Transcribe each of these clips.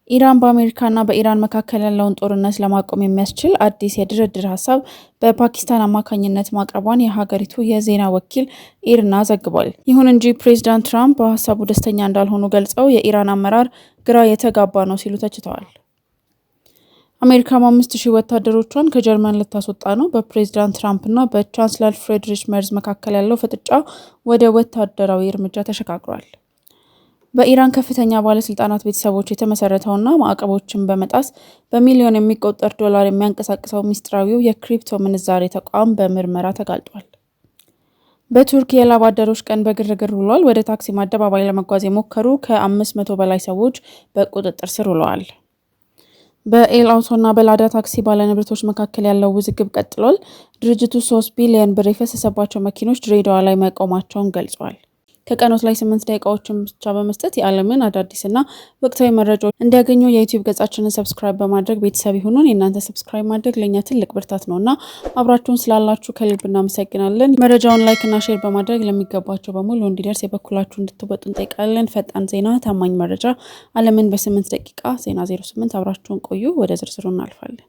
ኢራን በአሜሪካና በኢራን መካከል ያለውን ጦርነት ለማቆም የሚያስችል አዲስ የድርድር ሀሳብ በፓኪስታን አማካኝነት ማቅረቧን የሀገሪቱ የዜና ወኪል ኢርና ዘግቧል። ይሁን እንጂ ፕሬዚዳንት ትራምፕ በሀሳቡ ደስተኛ እንዳልሆኑ ገልጸው የኢራን አመራር ግራ የተጋባ ነው ሲሉ ተችተዋል። አሜሪካም 5000 ወታደሮቿን ከጀርመን ልታስወጣ ነው። በፕሬዚዳንት ትራምፕና በቻንስለር ፍሬድሪሽ መርዝ መካከል ያለው ፍጥጫ ወደ ወታደራዊ እርምጃ ተሸጋግሯል። በኢራን ከፍተኛ ባለስልጣናት ቤተሰቦች የተመሰረተውና ማዕቀቦችን በመጣስ በሚሊዮን የሚቆጠር ዶላር የሚያንቀሳቅሰው ሚስጥራዊው የክሪፕቶ ምንዛሬ ተቋም በምርመራ ተጋልጧል። በቱርክ የላብ አደሮች ቀን በግርግር ውሏል። ወደ ታክሲም አደባባይ ለመጓዝ የሞከሩ ከ500 በላይ ሰዎች በቁጥጥር ስር ውለዋል። በኤል አውቶና በላዳ ታክሲ ባለንብረቶች መካከል ያለው ውዝግብ ቀጥሏል። ድርጅቱ 3 ቢሊዮን ብር የፈሰሰባቸው መኪኖች ድሬዳዋ ላይ መቆማቸውን ገልጿል። ከቀኖት ላይ 8 ደቂቃዎችን ብቻ በመስጠት የዓለምን አዳዲስና ወቅታዊ መረጃዎች እንዲያገኙ የዩቲዩብ ገጻችንን ሰብስክራይብ በማድረግ ቤተሰብ ይሁኑን። የእናንተ ሰብስክራይብ ማድረግ ለእኛ ትልቅ ብርታት ነውና አብራችሁን ስላላችሁ ከልብ እናመሰግናለን። መረጃውን ላይክና ሼር በማድረግ ለሚገባቸው በሙሉ እንዲደርስ የበኩላችሁ እንድትወጡ እንጠይቃለን። ፈጣን ዜና፣ ታማኝ መረጃ፣ ዓለምን በ8 ደቂቃ። ዜና 08 አብራችሁን ቆዩ። ወደ ዝርዝሩ እናልፋለን።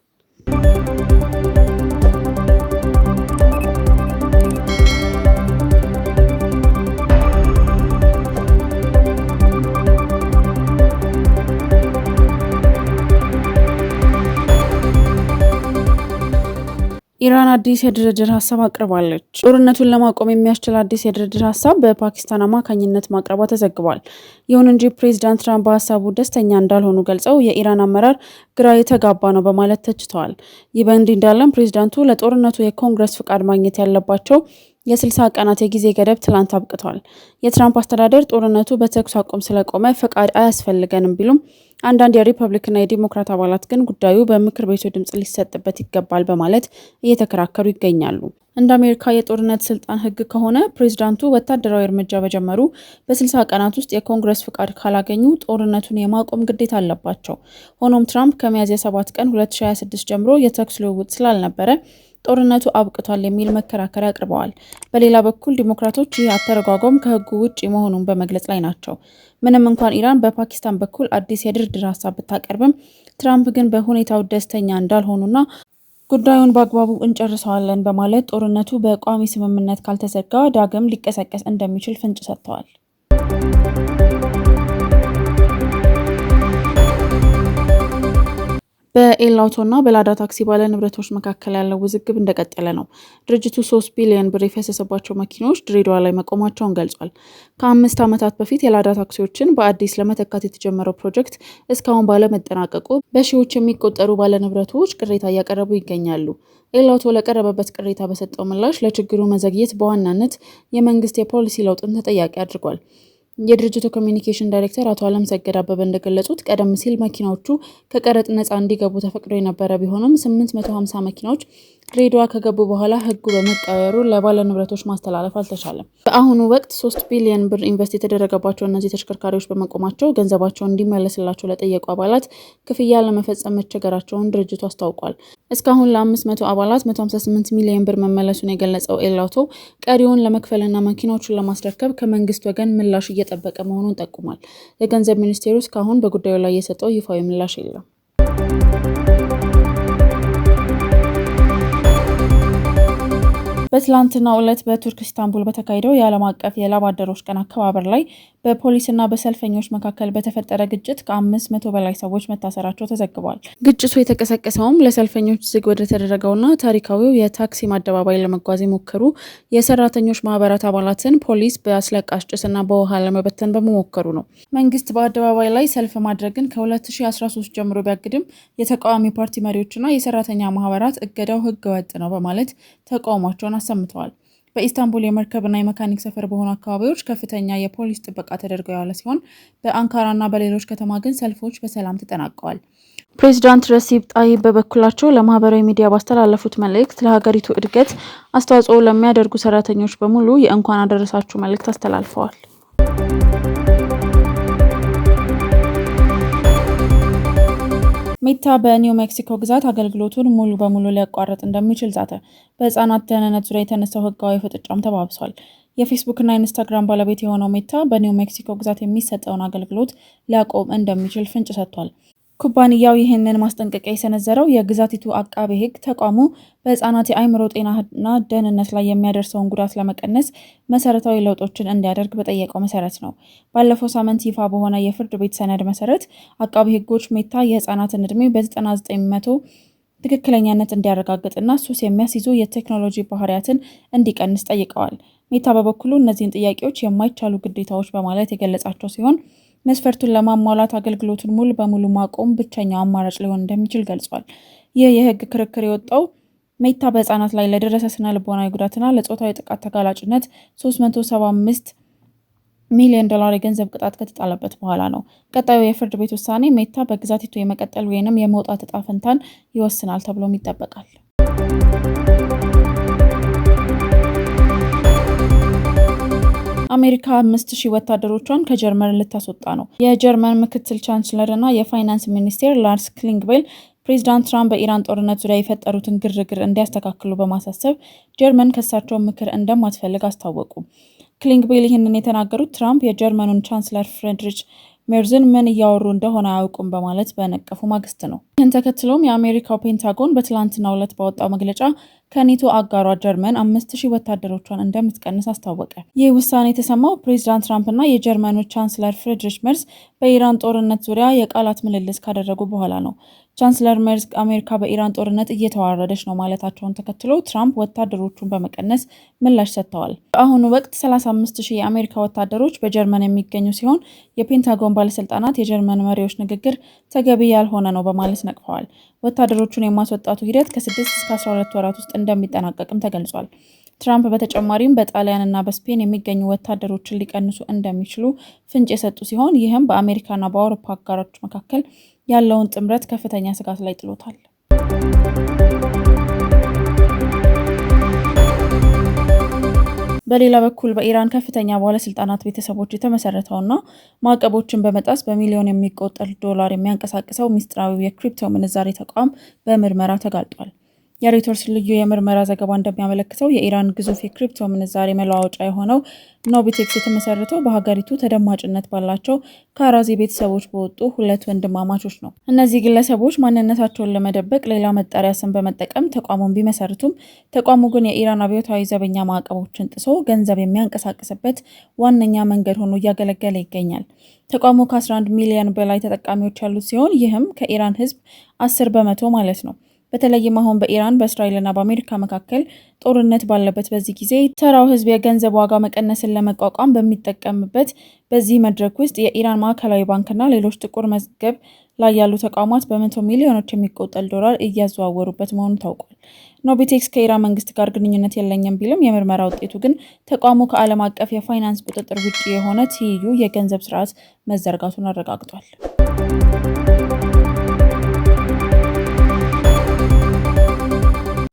ኢራን አዲስ የድርድር ሀሳብ አቅርባለች። ጦርነቱን ለማቆም የሚያስችል አዲስ የድርድር ሀሳብ በፓኪስታን አማካኝነት ማቅረቧ ተዘግቧል። ይሁን እንጂ ፕሬዚዳንት ትራምፕ በሀሳቡ ደስተኛ እንዳልሆኑ ገልጸው የኢራን አመራር ግራ የተጋባ ነው በማለት ተችተዋል። ይህ በእንዲህ እንዳለም ፕሬዚዳንቱ ለጦርነቱ የኮንግረስ ፍቃድ ማግኘት ያለባቸው የ60 ቀናት የጊዜ ገደብ ትላንት አብቅቷል። የትራምፕ አስተዳደር ጦርነቱ በተኩስ አቁም ስለቆመ ፈቃድ አያስፈልገንም ቢሉም አንዳንድ የሪፐብሊክና የዲሞክራት አባላት ግን ጉዳዩ በምክር ቤቱ ድምጽ ሊሰጥበት ይገባል በማለት እየተከራከሩ ይገኛሉ። እንደ አሜሪካ የጦርነት ስልጣን ሕግ ከሆነ ፕሬዚዳንቱ ወታደራዊ እርምጃ በጀመሩ በ60 ቀናት ውስጥ የኮንግረስ ፍቃድ ካላገኙ ጦርነቱን የማቆም ግዴታ አለባቸው። ሆኖም ትራምፕ ከሚያዝያ 7 ቀን 2026 ጀምሮ የተኩስ ልውውጥ ስላልነበረ ጦርነቱ አብቅቷል የሚል መከራከሪያ አቅርበዋል። በሌላ በኩል ዲሞክራቶች ይህ አተረጓጎም ከህጉ ውጪ መሆኑን በመግለጽ ላይ ናቸው። ምንም እንኳን ኢራን በፓኪስታን በኩል አዲስ የድርድር ሀሳብ ብታቀርብም ትራምፕ ግን በሁኔታው ደስተኛ እንዳልሆኑና ጉዳዩን በአግባቡ እንጨርሰዋለን በማለት ጦርነቱ በቋሚ ስምምነት ካልተዘጋ ዳግም ሊቀሰቀስ እንደሚችል ፍንጭ ሰጥተዋል። በኤል አውቶና በላዳ ታክሲ ባለንብረቶች መካከል ያለው ውዝግብ እንደቀጠለ ነው። ድርጅቱ 3 ቢሊዮን ብር የፈሰሰባቸው መኪኖች ድሬዳዋ ላይ መቆማቸውን ገልጿል። ከ5 ዓመታት በፊት የላዳ ታክሲዎችን በአዲስ ለመተካት የተጀመረው ፕሮጀክት እስካሁን ባለመጠናቀቁ በሺዎች የሚቆጠሩ ባለንብረቶች ቅሬታ እያቀረቡ ይገኛሉ። ኤል አውቶ ለቀረበበት ቅሬታ በሰጠው ምላሽ ለችግሩ መዘግየት በዋናነት የመንግስት የፖሊሲ ለውጥን ተጠያቂ አድርጓል። የድርጅቱ ኮሚኒኬሽን ዳይሬክተር አቶ አለም ሰገድ አበበ እንደገለጹት ቀደም ሲል መኪናዎቹ ከቀረጥ ነፃ እንዲገቡ ተፈቅዶ የነበረ ቢሆንም 850 መኪናዎች ድሬዳዋ ከገቡ በኋላ ህጉ በመቀየሩ ለባለንብረቶች ማስተላለፍ አልተቻለም። በአሁኑ ወቅት 3 ቢሊዮን ብር ኢንቨስት የተደረገባቸው እነዚህ ተሽከርካሪዎች በመቆማቸው ገንዘባቸውን እንዲመለስላቸው ለጠየቁ አባላት ክፍያ ለመፈጸም መቸገራቸውን ድርጅቱ አስታውቋል። እስካሁን ለ500 አባላት 158 ሚሊዮን ብር መመለሱን የገለጸው ኤል አውቶ ቀሪውን ለመክፈልና መኪናዎቹን ለማስረከብ ከመንግስት ወገን ምላሽ እየጠበቀ መሆኑን ጠቁሟል። የገንዘብ ሚኒስቴሩ እስካሁን በጉዳዩ ላይ የሰጠው ይፋዊ ምላሽ የለም። በትላንትናው ዕለት በቱርክ ኢስታንቡል በተካሄደው የዓለም አቀፍ የላብ አደሮች ቀን አከባበር ላይ በፖሊስና በሰልፈኞች መካከል በተፈጠረ ግጭት ከ500 በላይ ሰዎች መታሰራቸው ተዘግቧል። ግጭቱ የተቀሰቀሰውም ለሰልፈኞች ዝግ ወደ ተደረገውና ታሪካዊው የታክሲም አደባባይ ለመጓዝ የሞከሩ የሰራተኞች ማህበራት አባላትን ፖሊስ በአስለቃሽ ጭስና በውሃ ለመበተን በመሞከሩ ነው። መንግስት በአደባባይ ላይ ሰልፍ ማድረግን ከ2013 ጀምሮ ቢያግድም የተቃዋሚ ፓርቲ መሪዎችና የሰራተኛ ማህበራት እገዳው ህገወጥ ነው በማለት ተቃውሟቸውን አሰምተዋል። በኢስታንቡል የመርከብና የመካኒክ ሰፈር በሆኑ አካባቢዎች ከፍተኛ የፖሊስ ጥበቃ ተደርገው ያለ ሲሆን በአንካራና በሌሎች ከተማ ግን ሰልፎች በሰላም ተጠናቀዋል። ፕሬዚዳንት ረሲብ ጣይብ በበኩላቸው ለማህበራዊ ሚዲያ ባስተላለፉት መልእክት ለሀገሪቱ እድገት አስተዋጽኦ ለሚያደርጉ ሰራተኞች በሙሉ የእንኳን አደረሳችሁ መልእክት አስተላልፈዋል። ሜታ በኒው ሜክሲኮ ግዛት አገልግሎቱን ሙሉ በሙሉ ሊያቋርጥ እንደሚችል ዛተ። በህፃናት ደህንነት ዙሪያ የተነሳው ህጋዊ ፍጥጫም ተባብሷል። የፌስቡክ እና ኢንስታግራም ባለቤት የሆነው ሜታ በኒው ሜክሲኮ ግዛት የሚሰጠውን አገልግሎት ሊያቆም እንደሚችል ፍንጭ ሰጥቷል። ኩባንያው ይህንን ማስጠንቀቂያ የሰነዘረው የግዛቲቱ አቃቤ ሕግ ተቋሙ በህፃናት የአእምሮ ጤናና ደህንነት ላይ የሚያደርሰውን ጉዳት ለመቀነስ መሰረታዊ ለውጦችን እንዲያደርግ በጠየቀው መሰረት ነው። ባለፈው ሳምንት ይፋ በሆነ የፍርድ ቤት ሰነድ መሰረት አቃቤ ሕጎች ሜታ የህፃናትን ዕድሜ በ99% ትክክለኛነት እንዲያረጋግጥና ሱስ የሚያስይዙ የቴክኖሎጂ ባህሪያትን እንዲቀንስ ጠይቀዋል። ሜታ በበኩሉ እነዚህን ጥያቄዎች የማይቻሉ ግዴታዎች በማለት የገለጻቸው ሲሆን መስፈርቱን ለማሟላት አገልግሎቱን ሙሉ በሙሉ ማቆም ብቸኛው አማራጭ ሊሆን እንደሚችል ገልጿል። ይህ የህግ ክርክር የወጣው ሜታ በህፃናት ላይ ለደረሰ ስነ ልቦናዊ ጉዳትና ለጾታዊ ጥቃት ተጋላጭነት $375 ሚሊዮን የገንዘብ ቅጣት ከተጣለበት በኋላ ነው። ቀጣዩ የፍርድ ቤት ውሳኔ ሜታ በግዛቲቱ የመቀጠል ወይንም የመውጣት ዕጣ ፈንታን ይወስናል ተብሎም ይጠበቃል። አሜሪካ 5000 ወታደሮቿን ከጀርመን ልታስወጣ ነው። የጀርመን ምክትል ቻንስለር እና የፋይናንስ ሚኒስቴር ላርስ ክሊንግቤል ፕሬዚዳንት ትራምፕ በኢራን ጦርነት ዙሪያ የፈጠሩትን ግርግር እንዲያስተካክሉ በማሳሰብ ጀርመን ከሳቸው ምክር እንደማትፈልግ አስታወቁ። ክሊንግቤል ይህንን የተናገሩት ትራምፕ የጀርመኑን ቻንስለር ፍሬድሪች ሜርዝን ምን እያወሩ እንደሆነ አያውቁም በማለት በነቀፉ ማግስት ነው። ይህን ተከትሎም የአሜሪካው ፔንታጎን በትላንትናው ዕለት ባወጣው መግለጫ ከኔቶ አጋሯ ጀርመን 5000 ወታደሮቿን እንደምትቀንስ አስታወቀ። ይህ ውሳኔ የተሰማው ፕሬዚዳንት ትራምፕ እና የጀርመኑ ቻንስለር ፍሬድሪች ሜርዝ በኢራን ጦርነት ዙሪያ የቃላት ምልልስ ካደረጉ በኋላ ነው። ቻንስለር ሜርዝ አሜሪካ በኢራን ጦርነት እየተዋረደች ነው ማለታቸውን ተከትሎ ትራምፕ ወታደሮቹን በመቀነስ ምላሽ ሰጥተዋል። በአሁኑ ወቅት 35000 የአሜሪካ ወታደሮች በጀርመን የሚገኙ ሲሆን የፔንታጎን ባለስልጣናት የጀርመን መሪዎች ንግግር ተገቢ ያልሆነ ነው በማለት ነቅፈዋል። ወታደሮቹን የማስወጣቱ ሂደት ከ6 እስከ 12 ወራት ውስጥ እንደሚጠናቀቅም ተገልጿል። ትራምፕ በተጨማሪም በጣሊያን እና በስፔን የሚገኙ ወታደሮችን ሊቀንሱ እንደሚችሉ ፍንጭ የሰጡ ሲሆን ይህም በአሜሪካና በአውሮፓ አጋሮች መካከል ያለውን ጥምረት ከፍተኛ ስጋት ላይ ጥሎታል። በሌላ በኩል በኢራን ከፍተኛ ባለስልጣናት ቤተሰቦች የተመሰረተውና ማዕቀቦችን በመጣስ በሚሊዮን የሚቆጠር ዶላር የሚያንቀሳቅሰው ሚስጥራዊ የክሪፕቶ ምንዛሬ ተቋም በምርመራ ተጋልጧል። የሮይተርስ ልዩ የምርመራ ዘገባ እንደሚያመለክተው የኢራን ግዙፍ የክሪፕቶ ምንዛሬ መለዋወጫ የሆነው ኖቢቴክስ የተመሰረተው በሀገሪቱ ተደማጭነት ባላቸው ከአራዚ ቤተሰቦች በወጡ 2 ወንድማማቾች ነው። እነዚህ ግለሰቦች ማንነታቸውን ለመደበቅ ሌላ መጠሪያ ስም በመጠቀም ተቋሙን ቢመሰርቱም ተቋሙ ግን የኢራን አብዮታዊ ዘበኛ ማዕቀቦችን ጥሶ ገንዘብ የሚያንቀሳቅስበት ዋነኛ መንገድ ሆኖ እያገለገለ ይገኛል። ተቋሙ ከ11 ሚሊዮን በላይ ተጠቃሚዎች ያሉት ሲሆን ይህም ከኢራን ሕዝብ 10% ማለት ነው። በተለይም አሁን በኢራን በእስራኤልና በአሜሪካ መካከል ጦርነት ባለበት በዚህ ጊዜ ተራው ህዝብ የገንዘብ ዋጋ መቀነስን ለመቋቋም በሚጠቀምበት በዚህ መድረክ ውስጥ የኢራን ማዕከላዊ ባንክና ሌሎች ጥቁር መዝገብ ላይ ያሉ ተቋማት በመቶ ሚሊዮኖች የሚቆጠር ዶላር እያዘዋወሩበት መሆኑ ታውቋል። ኖቢቴክስ ከኢራን መንግስት ጋር ግንኙነት የለኝም ቢልም የምርመራ ውጤቱ ግን ተቋሙ ከዓለም አቀፍ የፋይናንስ ቁጥጥር ውጪ የሆነ ትይዩ የገንዘብ ስርዓት መዘርጋቱን አረጋግጧል።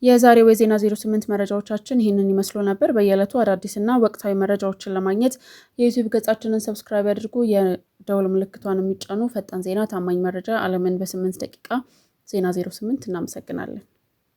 የዛሬው የዜና 08 መረጃዎቻችን ይህንን ይመስሉ ነበር። በየዕለቱ አዳዲስና ወቅታዊ መረጃዎችን ለማግኘት የዩቲዩብ ገጻችንን ሰብስክራይብ ያድርጉ። የደወል ምልክቷን የሚጫኑ ፈጣን ዜና፣ ታማኝ መረጃ ዓለምን በ8 ደቂቃ። ዜና 08 እናመሰግናለን።